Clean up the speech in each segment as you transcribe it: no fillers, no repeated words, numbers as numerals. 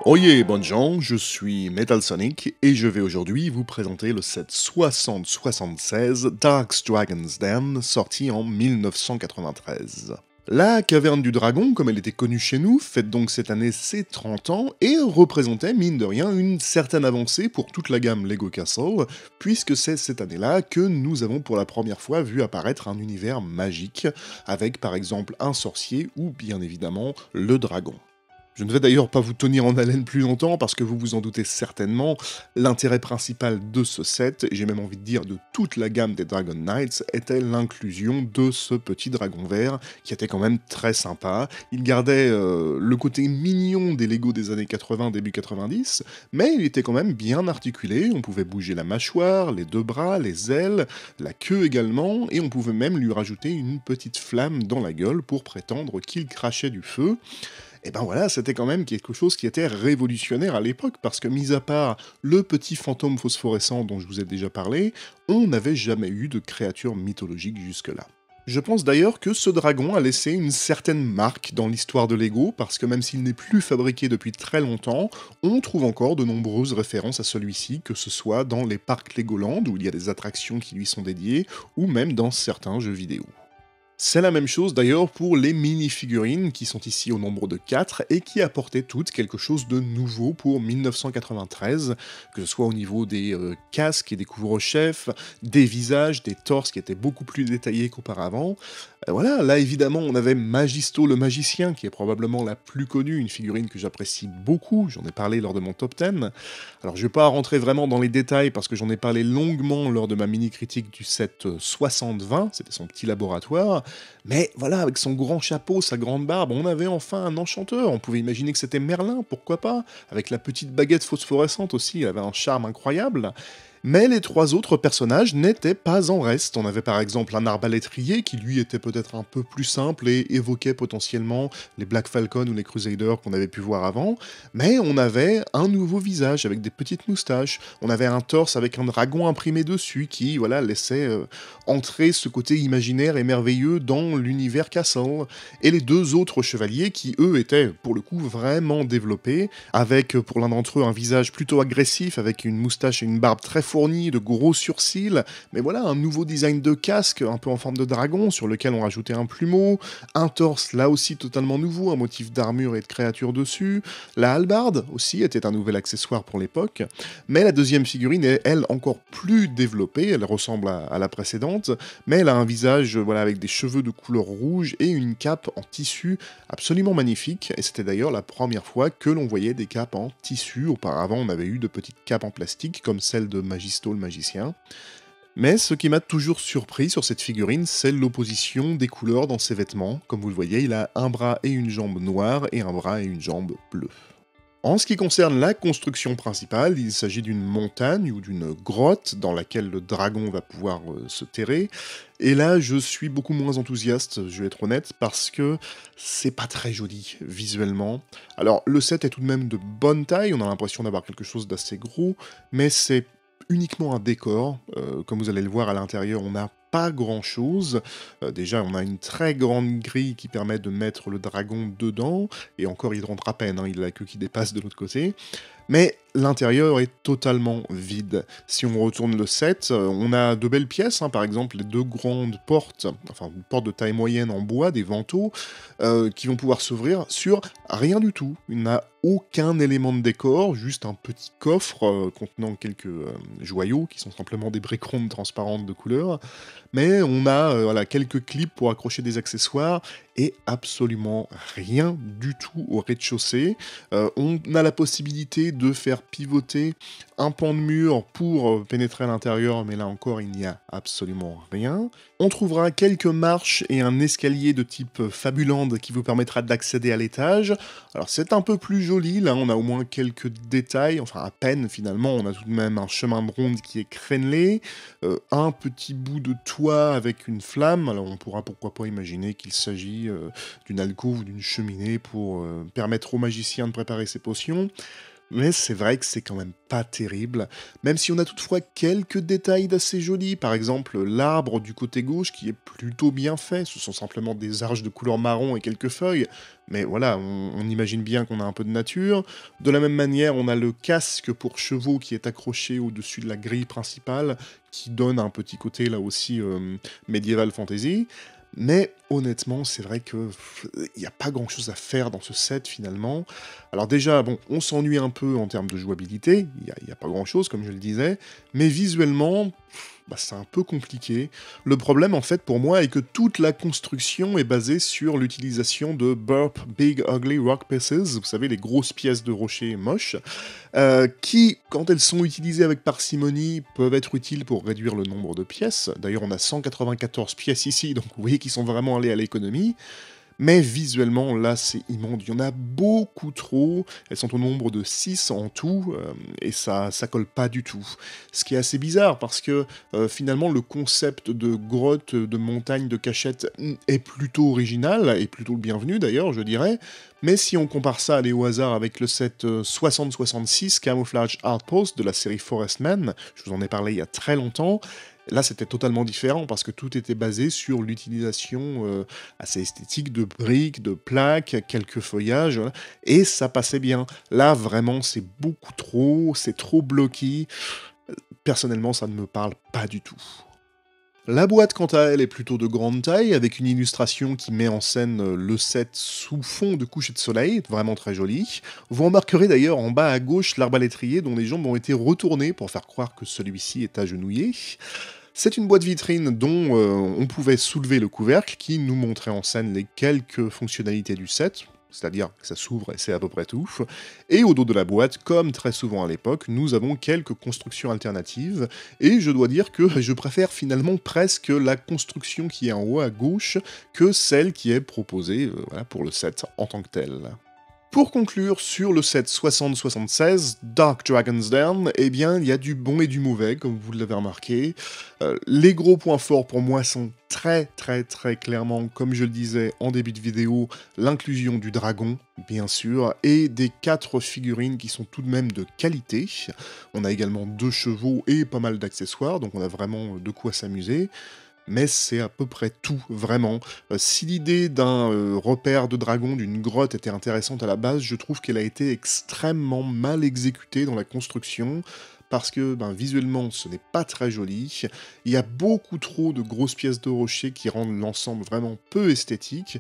Oyez, bonnes gens, je suis Metal Sonic et je vais aujourd'hui vous présenter le set 6076 Dark's Dragon's Den, sorti en 1993. La Caverne du Dragon, comme elle était connue chez nous, fête donc cette année ses 30 ans et représentait mine de rien une certaine avancée pour toute la gamme Lego Castle, puisque c'est cette année-là que nous avons pour la première fois vu apparaître un univers magique, avec par exemple un sorcier ou bien évidemment le dragon. Je ne vais d'ailleurs pas vous tenir en haleine plus longtemps parce que vous vous en doutez certainement, l'intérêt principal de ce set, et j'ai même envie de dire de toute la gamme des Dragon Knights, était l'inclusion de ce petit dragon vert qui était quand même très sympa. Il gardait le côté mignon des Lego des années 80, début 90, mais il était quand même bien articulé, on pouvait bouger la mâchoire, les deux bras, les ailes, la queue également, et on pouvait même lui rajouter une petite flamme dans la gueule pour prétendre qu'il crachait du feu. Et ben voilà, c'était quand même quelque chose qui était révolutionnaire à l'époque, parce que mis à part le petit fantôme phosphorescent dont je vous ai déjà parlé, on n'avait jamais eu de créature mythologique jusque-là. Je pense d'ailleurs que ce dragon a laissé une certaine marque dans l'histoire de Lego, parce que même s'il n'est plus fabriqué depuis très longtemps, on trouve encore de nombreuses références à celui-ci, que ce soit dans les parcs Legoland, où il y a des attractions qui lui sont dédiées, ou même dans certains jeux vidéo. C'est la même chose d'ailleurs pour les mini-figurines qui sont ici au nombre de 4 et qui apportaient toutes quelque chose de nouveau pour 1993, que ce soit au niveau des casques et des couvre-chefs, des visages, des torses qui étaient beaucoup plus détaillés qu'auparavant. Voilà, là évidemment on avait Magisto le magicien qui est probablement la plus connue, une figurine que j'apprécie beaucoup, j'en ai parlé lors de mon top 10. Alors je vais pas rentrer vraiment dans les détails parce que j'en ai parlé longuement lors de ma mini-critique du set 60-20, c'était son petit laboratoire, mais voilà, avec son grand chapeau, sa grande barbe, on avait enfin un enchanteur, on pouvait imaginer que c'était Merlin, pourquoi pas, avec la petite baguette phosphorescente aussi, il avait un charme incroyable. Mais les trois autres personnages n'étaient pas en reste. On avait par exemple un arbalétrier qui lui était peut-être un peu plus simple et évoquait potentiellement les Black Falcon ou les Crusaders qu'on avait pu voir avant, mais on avait un nouveau visage avec des petites moustaches, on avait un torse avec un dragon imprimé dessus qui voilà laissait entrer ce côté imaginaire et merveilleux dans l'univers Castle, et les deux autres chevaliers qui eux étaient pour le coup vraiment développés, avec pour l'un d'entre eux un visage plutôt agressif avec une moustache et une barbe très fournie, de gros sourcils, mais voilà, un nouveau design de casque, un peu en forme de dragon, sur lequel on rajoutait un plumeau, un torse là aussi totalement nouveau, un motif d'armure et de créature dessus, la hallebarde aussi était un nouvel accessoire pour l'époque, mais la deuxième figurine est, elle, encore plus développée, elle ressemble à la précédente, mais elle a un visage voilà, avec des cheveux de couleur rouge et une cape en tissu absolument magnifique, et c'était d'ailleurs la première fois que l'on voyait des capes en tissu. Auparavant on avait eu de petites capes en plastique, comme celle de Magisto le magicien. Mais ce qui m'a toujours surpris sur cette figurine, c'est l'opposition des couleurs dans ses vêtements. Comme vous le voyez, il a un bras et une jambe noire, et un bras et une jambe bleue. En ce qui concerne la construction principale, il s'agit d'une montagne ou d'une grotte dans laquelle le dragon va pouvoir se terrer. Et là, je suis beaucoup moins enthousiaste, je vais être honnête, parce que c'est pas très joli visuellement. Alors, le set est tout de même de bonne taille, on a l'impression d'avoir quelque chose d'assez gros, mais c'est uniquement un décor. Comme vous allez le voir à l'intérieur, on n'a pas grand chose. Déjà, on a une très grande grille qui permet de mettre le dragon dedans, et encore il rentre à peine, hein, il a la queue qui dépasse de l'autre côté. Mais l'intérieur est totalement vide. Si on retourne le set, on a de belles pièces, hein, par exemple les deux grandes portes, enfin une porte de taille moyenne en bois, des vantaux, qui vont pouvoir s'ouvrir sur rien du tout. Il n'a aucun élément de décor, juste un petit coffre contenant quelques joyaux, qui sont simplement des briques rondes transparentes de couleur. Mais on a voilà, quelques clips pour accrocher des accessoires, et absolument rien du tout au rez-de-chaussée. On a la possibilité de faire pivoter un pan de mur pour pénétrer à l'intérieur, mais là encore, il n'y a absolument rien. On trouvera quelques marches et un escalier de type Fabuland qui vous permettra d'accéder à l'étage. Alors c'est un peu plus joli, là on a au moins quelques détails, enfin à peine finalement, on a tout de même un chemin de ronde qui est crénelé, un petit bout de toit avec une flamme, alors on pourra pourquoi pas imaginer qu'il s'agit d'une alcôve ou d'une cheminée pour permettre au magicien de préparer ses potions. Mais c'est vrai que c'est quand même pas terrible, même si on a toutefois quelques détails d'assez jolis, par exemple l'arbre du côté gauche qui est plutôt bien fait, ce sont simplement des arches de couleur marron et quelques feuilles, mais voilà, on imagine bien qu'on a un peu de nature. De la même manière, on a le casque pour chevaux qui est accroché au-dessus de la grille principale, qui donne un petit côté là aussi médiéval fantasy. Mais honnêtement, c'est vrai que il n'y a pas grand-chose à faire dans ce set finalement. Alors déjà, bon, on s'ennuie un peu en termes de jouabilité, il y a pas grand-chose comme je le disais, mais visuellement, bah, c'est un peu compliqué. Le problème en fait pour moi est que toute la construction est basée sur l'utilisation de Burp Big Ugly Rock Pieces, vous savez les grosses pièces de rocher moches, qui, quand elles sont utilisées avec parcimonie, peuvent être utiles pour réduire le nombre de pièces. D'ailleurs, on a 194 pièces ici, donc vous voyez qu'ils sont vraiment allés à l'économie. Mais visuellement, là, c'est immonde. Il y en a beaucoup trop. Elles sont au nombre de 6 en tout, et ça colle pas du tout. Ce qui est assez bizarre, parce que finalement, le concept de grotte, de montagne, de cachette est plutôt original, et plutôt le bienvenu d'ailleurs, je dirais. Mais si on compare ça, allez, au hasard, avec le set 6066 Camouflage Outpost de la série Forest Man, je vous en ai parlé il y a très longtemps, là, c'était totalement différent parce que tout était basé sur l'utilisation assez esthétique de briques, de plaques, quelques feuillages, voilà, et ça passait bien. Là, vraiment, c'est beaucoup trop, c'est trop bloqué. Personnellement, ça ne me parle pas du tout. La boîte, quant à elle, est plutôt de grande taille, avec une illustration qui met en scène le set sous fond de coucher de soleil, vraiment très joli. Vous remarquerez d'ailleurs en bas à gauche l'arbalétrier dont les jambes ont été retournées pour faire croire que celui-ci est agenouillé. C'est une boîte vitrine dont on pouvait soulever le couvercle qui nous montrait en scène les quelques fonctionnalités du set, c'est-à-dire que ça s'ouvre et c'est à peu près tout. Et au dos de la boîte, comme très souvent à l'époque, nous avons quelques constructions alternatives, et je dois dire que je préfère finalement presque la construction qui est en haut à gauche que celle qui est proposée voilà, pour le set en tant que tel. Pour conclure sur le set 60-76, Dark Dragon's Den, eh bien, il y a du bon et du mauvais, comme vous l'avez remarqué. Les gros points forts pour moi sont très clairement, comme je le disais en début de vidéo, l'inclusion du dragon, bien sûr, et des 4 figurines qui sont tout de même de qualité. On a également 2 chevaux et pas mal d'accessoires, donc on a vraiment de quoi s'amuser. Mais c'est à peu près tout, vraiment. Si l'idée d'un repère de dragon, d'une grotte était intéressante à la base, je trouve qu'elle a été extrêmement mal exécutée dans la construction, parce que visuellement ce n'est pas très joli, il y a beaucoup trop de grosses pièces de rocher qui rendent l'ensemble vraiment peu esthétique,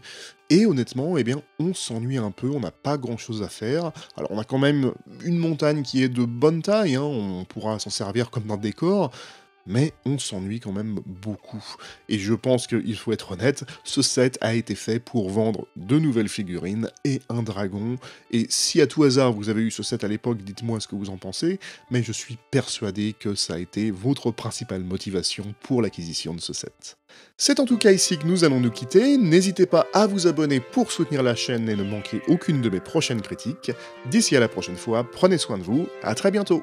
et honnêtement, eh bien, on s'ennuie un peu, on n'a pas grand chose à faire. Alors on a quand même une montagne qui est de bonne taille, hein, on pourra s'en servir comme d'un décor, mais on s'ennuie quand même beaucoup. Et je pense qu'il faut être honnête, ce set a été fait pour vendre de nouvelles figurines et un dragon, et si à tout hasard vous avez eu ce set à l'époque, dites-moi ce que vous en pensez, mais je suis persuadé que ça a été votre principale motivation pour l'acquisition de ce set. C'est en tout cas ici que nous allons nous quitter, n'hésitez pas à vous abonner pour soutenir la chaîne et ne manquer aucune de mes prochaines critiques. D'ici à la prochaine fois, prenez soin de vous, à très bientôt.